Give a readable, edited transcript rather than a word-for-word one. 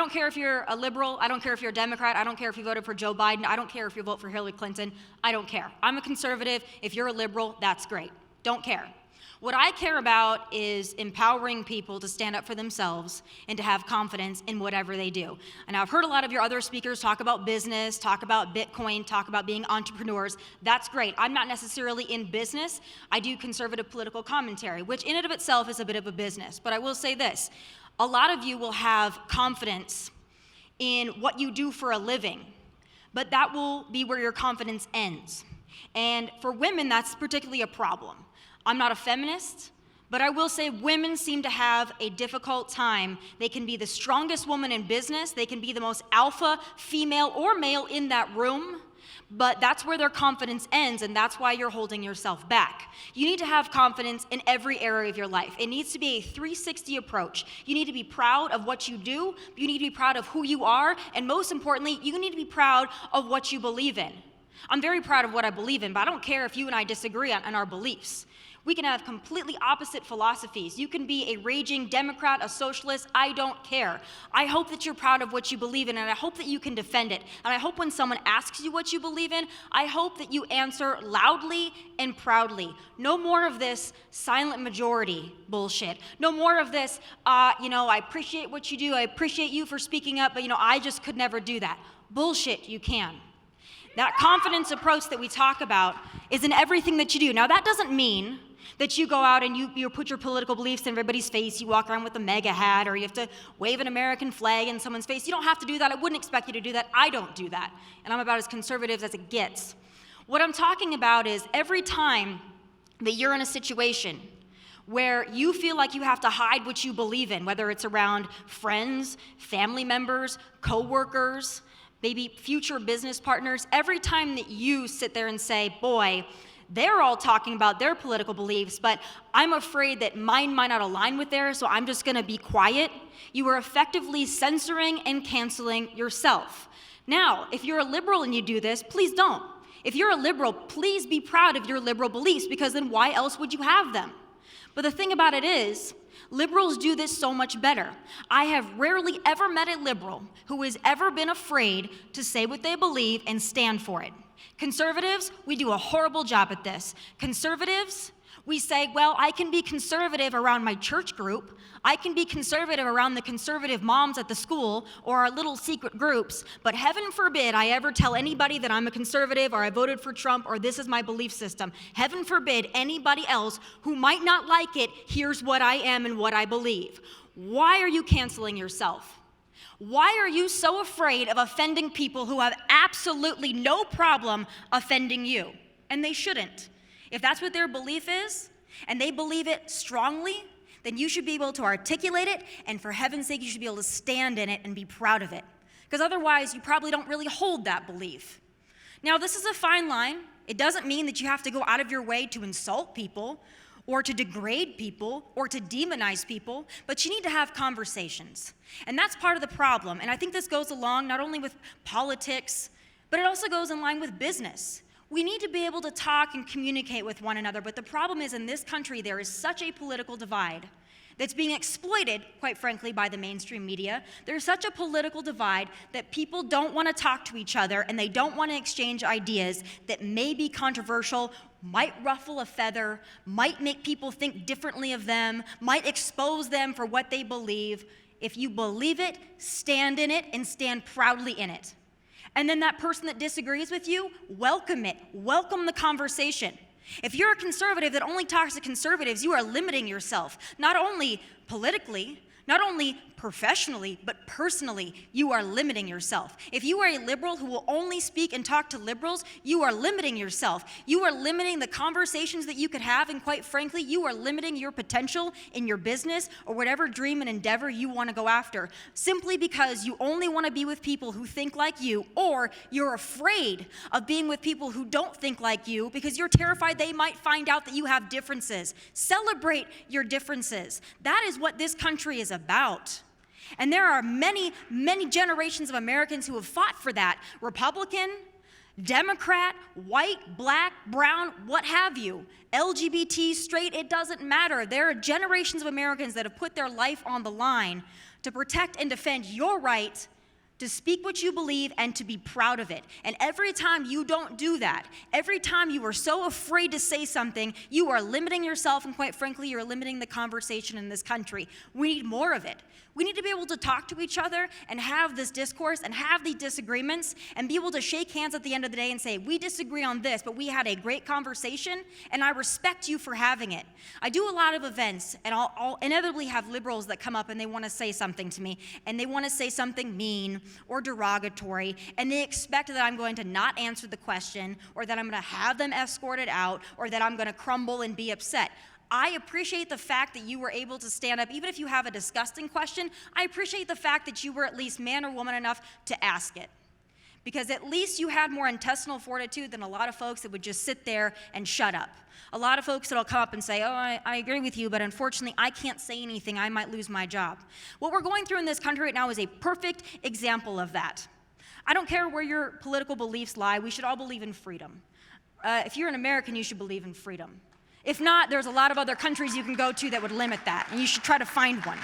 don't care if you're a liberal, I don't care if you're a Democrat, I don't care if you voted for Joe Biden, I don't care if you vote for Hillary Clinton, I don't care. I'm a conservative. If you're a liberal, that's great. Don't care. What I care about is empowering people to stand up for themselves and to have confidence in whatever they do. And I've heard a lot of your other speakers talk about business, talk about Bitcoin, talk about being entrepreneurs. That's great. I'm not necessarily in business. I do conservative political commentary, which in and of itself is a bit of a business. But I will say this, a lot of you will have confidence in what you do for a living, but that will be where your confidence ends. And for women, that's particularly a problem. I'm not a feminist, but I will say women seem to have a difficult time. They can be the strongest woman in business, they can be the most alpha female or male in that room, but that's where their confidence ends, and that's why you're holding yourself back. You need to have confidence in every area of your life. It needs to be a 360 approach. You need to be proud of what you do, you need to be proud of who you are, and most importantly, you need to be proud of what you believe in. I'm very proud of what I believe in, but I don't care if you and I disagree on our beliefs. We can have completely opposite philosophies. You can be a raging Democrat, a socialist, I don't care. I hope that you're proud of what you believe in, and I hope that you can defend it. And I hope when someone asks you what you believe in, I hope that you answer loudly and proudly. No more of this silent majority bullshit. No more of this, I appreciate what you do, I appreciate you for speaking up, but I just could never do that. Bullshit, you can. That confidence approach that we talk about is in everything that you do. Now, that doesn't mean that you go out and you put your political beliefs in everybody's face, you walk around with a MAGA hat, or you have to wave an American flag in someone's face. You don't have to do that. I wouldn't expect you to do that. I don't do that. And I'm about as conservative as it gets. What I'm talking about is every time that you're in a situation where you feel like you have to hide what you believe in, whether it's around friends, family members, coworkers, maybe future business partners, every time that you sit there and say, boy, they're all talking about their political beliefs, but I'm afraid that mine might not align with theirs, so I'm just gonna be quiet, you are effectively censoring and canceling yourself. Now, if you're a liberal and you do this, please don't. If you're a liberal, please be proud of your liberal beliefs, because then why else would you have them? But the thing about it is, liberals do this so much better. I have rarely ever met a liberal who has ever been afraid to say what they believe and stand for it. Conservatives, we do a horrible job at this. Conservatives, we say, well, I can be conservative around my church group. I can be conservative around the conservative moms at the school or our little secret groups, but heaven forbid I ever tell anybody that I'm a conservative or I voted for Trump or this is my belief system. Heaven forbid anybody else who might not like it hears what I am and what I believe. Why are you canceling yourself? Why are you so afraid of offending people who have absolutely no problem offending you? And they shouldn't. If that's what their belief is, and they believe it strongly, then you should be able to articulate it, and for heaven's sake, you should be able to stand in it and be proud of it. Because otherwise, you probably don't really hold that belief. Now, this is a fine line. It doesn't mean that you have to go out of your way to insult people, or to degrade people, or to demonize people, but you need to have conversations. And that's part of the problem. And I think this goes along not only with politics, but it also goes in line with business. We need to be able to talk and communicate with one another, but the problem is in this country there is such a political divide that's being exploited, quite frankly, by the mainstream media. There's such a political divide that people don't want to talk to each other and they don't want to exchange ideas that may be controversial, might ruffle a feather, might make people think differently of them, might expose them for what they believe. If you believe it, stand in it and stand proudly in it. And then that person that disagrees with you, welcome it. Welcome the conversation. If you're a conservative that only talks to conservatives, you are limiting yourself, not only politically, not only professionally, but personally, you are limiting yourself. If you are a liberal who will only speak and talk to liberals, you are limiting yourself. You are limiting the conversations that you could have, and quite frankly, you are limiting your potential in your business or whatever dream and endeavor you want to go after, simply because you only want to be with people who think like you, or you're afraid of being with people who don't think like you because you're terrified they might find out that you have differences. Celebrate your differences. That is what this country is about. And there are many, many generations of Americans who have fought for that. Republican, Democrat, white, black, brown, what have you. LGBT, straight, it doesn't matter. There are generations of Americans that have put their life on the line to protect and defend your right to speak what you believe and to be proud of it. And every time you don't do that, every time you are so afraid to say something, you are limiting yourself, and quite frankly, you're limiting the conversation in this country. We need more of it. We need to be able to talk to each other and have this discourse and have these disagreements and be able to shake hands at the end of the day and say, we disagree on this, but we had a great conversation and I respect you for having it. I do a lot of events and I'll inevitably have liberals that come up and they want to say something to me and they want to say something mean or derogatory, and they expect that I'm going to not answer the question or that I'm going to have them escorted out or that I'm going to crumble and be upset. I appreciate the fact that you were able to stand up, even if you have a disgusting question. I appreciate the fact that you were at least man or woman enough to ask it. Because at least you had more intestinal fortitude than a lot of folks that would just sit there and shut up. A lot of folks that'll come up and say, oh, I agree with you, but unfortunately I can't say anything, I might lose my job. What we're going through in this country right now is a perfect example of that. I don't care where your political beliefs lie, we should all believe in freedom. If you're an American, you should believe in freedom. If not, there's a lot of other countries you can go to that would limit that, and you should try to find one.